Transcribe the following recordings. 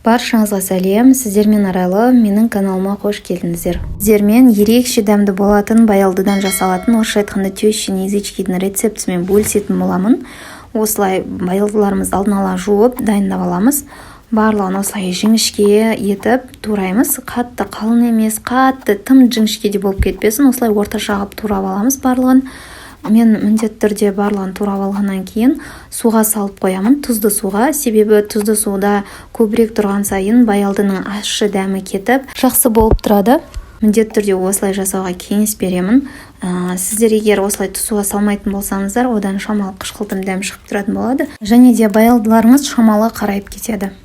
Баршаңызға сәлем, сіздермен Арайлы, менің каналыма қош келдіңіздер. Сіздермен ерекше дәмді болатын баялдыдан жасалатын, орысша айтқанда тещин язычкидің рецептісімен бөлісетін боламын. Осылай баялдыларымыз алдын ала жуып дайындап аламыз. Барлығын осылай жіңішке етіп тураймыз. Қатты қалың емес, қатты тым жіңішке де болып кетпесін. Осылай орташа қылып турап аламыз барлығын. Мен міндетті түрде барлығын турап алғаннан кейін суға салып қоямын, тұзды суға. Себебі тұзды суда көбірек тұрған сайын баялдының ащы дәмі кетіп, жақсы болып тұрады. Міндетті түрде осылай жасауға кеңес беремін. Сіздер егер осылай суға салмайтын болсаңыздар, одан шамалы қышқылтым дәм шығып тұратын болады. Және де баялдыларыңыз шамалы қарайып кетеді.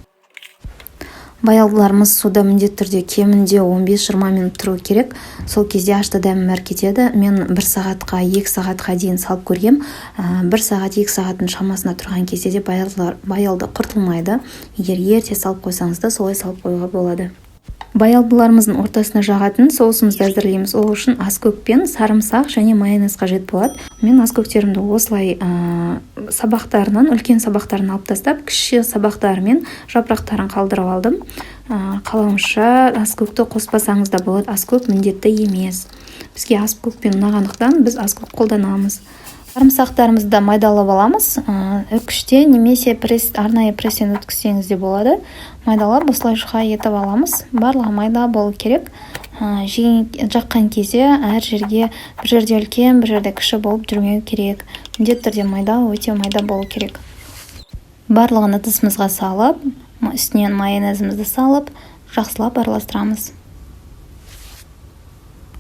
Баялдыларымыз суда міндетті түрде кемінде 15-20 минут тұру керек. Сол кезде ащы дәмі бәрі кетеді. Мен 1 сағатқа, 2 сағатқа дейін салып көргем. 1 сағат, 2 сағаттың шамасына тұрған кезде де баялды құртылмайды. Егер ерте салып қойсаңыз да солай салып қоюға болады. Баялдыларымыздың ортасына жағатын соусымызды әзірлейміз. Ол үшін аскөкпен сарымсақ және майонез қажет болады. Мен аскөктерімді осылай сабақтарынан, үлкен сабақтарын алып тастап, кіші сабақтарымен жапырақтарын қалдырып алдым. Қалауымша аскөкті қоспасаңыз да болады. Аскөк міндетті емес. Бізге аскөкпен ұнағандықтан біз аскөк қолданамыз. Сарымсақтарымызды майдалап аламыз. Үкіште немесе арнайы пресстен өткізсеңіз де болады. Майдалап осылай жұқа етіп аламыз. Барлығы майда болу керек. Жаққан кезде әр жерге бір жерде үлкен, бір жерде кіші болып жүрмеу керек. Міндетті түрде майда, өте майда болу керек. Барлығын ыдысымызға салып, үстінен майонезімізді салып, жақсылап араластырамыз.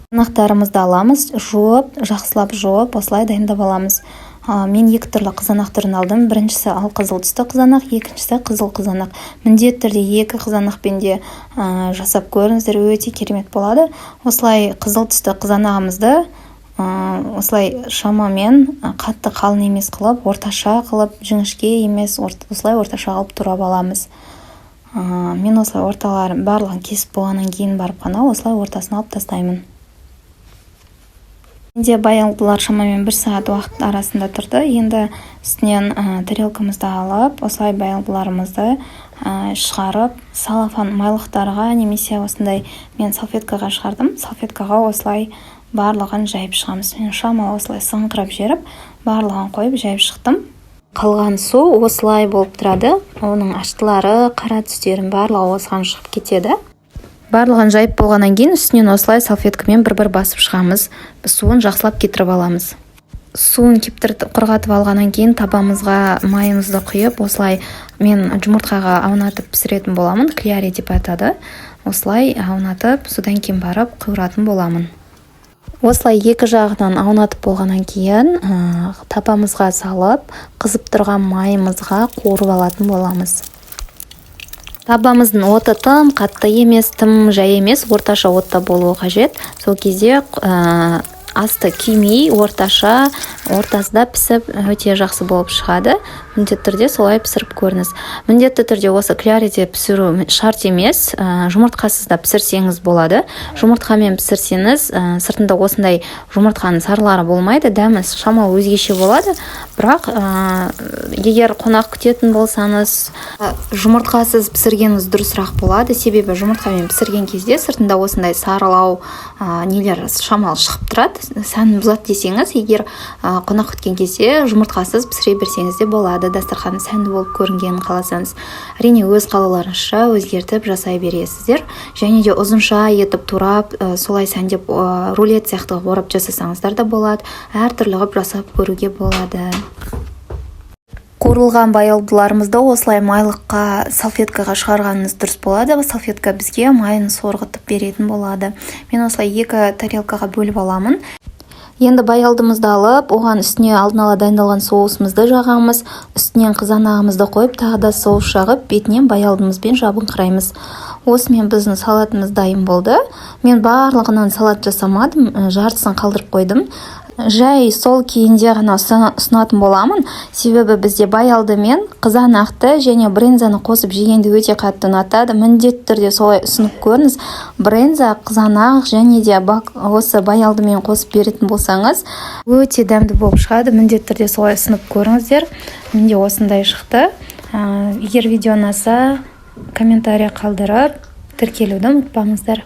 Қызанақтарымызды аламыз, жуып, жақсылап жуып, осылай дайындап аламыз. Мен 2 түрлі қызанақ түрін алдым. Біріншісі алқызыл түсті қызанақ, екіншісі қызыл қызанақ. Міндетті түрде 2 қызанақпен де жасап көріңіздер, өте керемет болады. Осылай қызыл түсті қызанағымызды осылай шамамен қатты қалың емес қылып, орташа қылып, жіңішке емес, осылай орташа қылып турап аламыз. Мен осылай орталарын барлығын кесіп болғаннан кейін барып қана осылай ортасын алып тастаймын. Менде баялдылар шамамен 1 сағат уақыт арасында тұрды. Енді үстінен тарелкамызды алып, осылай баялдыларымызды шығарып, салафан майлықтарға немесе осындай мен салфеткаға шығардым. Салфеткаға осылай барлығын жайып шығамыз. Мен шамалы осылай сыңқырап жеріп, барлығын қойып жайып шықтым. Қалған су осылай болып тұрады. Оның аштылары, қара түстерін барлығы осыған шығып кетеді. Барлығын жайып болғаннан кейін үстінен осылай салфеткамен бір-бір басып шығамыз. Суын жақсылап кетіріп аламыз. Суын кептіріп құрғатып алғаннан кейін табамызға майымызды құйып, осылай мен жұмыртқаға аунатып пісіретін боламын. Кляри деп атады. Осылай аунатып, содан кейін барып құйыратын боламын. Осылай 2 жағынан аунатып болғаннан кейін табамызға салып, қызып тұрған майымызға қуырып алатын боламыз. Табамыздың оты тым қатты емес, тым жай емес, орташа отта болуы қажет. Сол кезде асты күймей, ортасында пісіп, өте жақсы болып шығады. Міндетті түрде солай пісіріп көріңіз. Міндетті түрде осы клярите пісіру шарт емес, жұмыртқасыз да пісірсеңіз болады. Жұмыртқамен пісірсеңіз, сыртында осындай жұмыртқаның сарылары болмайды, дәмі шамалы өзгеше болады. Бірақ егер қонақ күтетін болсаңыз, жұмыртқасыз пісіргеніңіз дұрысырақ болады. Себебі жұмыртқамен пісірген кезде сыртында осындай сарылау нелер шамалы шығып тұрады. Сәнін бұзады десеңіз, егер қонақ күткен кезде жұмыртқасыз пісіре берсеңіз де болады. Дастарханы сәнді болып көрінгенін қаласаңыз. Әрине өз қалауларыңызша өзгертіп жасай бересіздер. Және де ұзынша етіп турап, солай сәндеп рулет сияқты орап жасасаңыздар да болады. Әртүрлі ғып жасап көруге болады. Қуырылған баялдыларымызды осылай майлыққа, салфеткаға шығарғаныңыз дұрыс болады. Салфетка бізге майын сорғытып беретін болады. Мен осылай 2 тарелкаға бөліп аламын. Енді баялдымызды алып, оған үстіне алдын ала дайындалған соусымызды жағамыз, үстінен қызанағымызды қойып, тағы да соус жағып, бетінен баялдымызбен жабыңқыраймыз. Осымен біздің салатымыз дайын болды. Мен барлығынан салат жасамадым, жартысын қалдырып қойдым. Жай сол күйінде ғана ұсынатын боламын. Себебі бізде баялды мен қызанақты және брынзаны қосып жегенді өте қатты ұнатады. Міндетті түрде солай ұсынып көріңіз. Брынза, қызанақ және де осы баялдымен қосып беретін болсаңыз, өте дәмді болып шығады. Міндетті түрде солай ұсынып көріңіздер. Менде осындай шықты. Егер видео ұнаса, комментарий қалдырып тіркелуді ұмытпаңыздар.